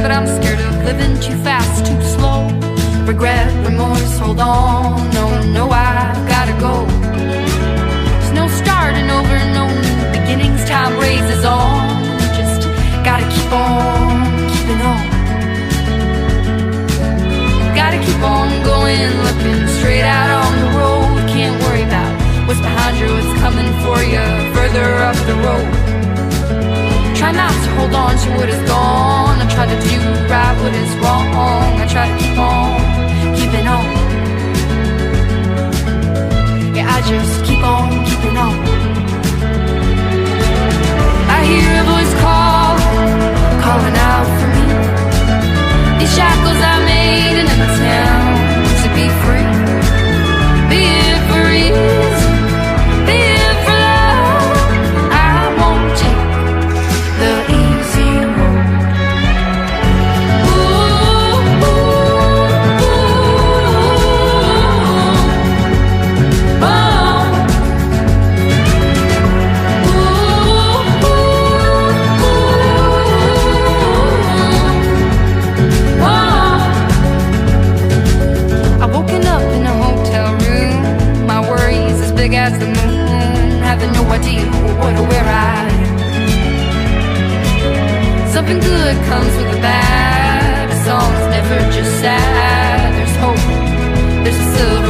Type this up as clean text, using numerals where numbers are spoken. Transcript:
but I'm scared of living too fast, too slow. Regret, remorse, hold on. No, no, I've gotta go. There's no starting over, no new beginnings. Time raises on. Just gotta keep on keeping on. Gotta keep on going, looking straight out on the road. Can't worry about what's behind you, what's coming for you further up the road. Try not to hold on to what is gone. I try to do right what is wrong. I try to keep on keeping on. Yeah, I just keep on keeping on. I hear a voice calling out for me. These shackles I made in a town to be free. Be it for ease, be it for love. I won't take the easy road. Ooh, ooh, ooh, oh. Ooh, ooh, ooh, oh. I've woken up in a hotel room. My worries as big as the moon. Having no idea what or where I am. Something good comes with the bad. A song's never just sad. There's hope, there's a silver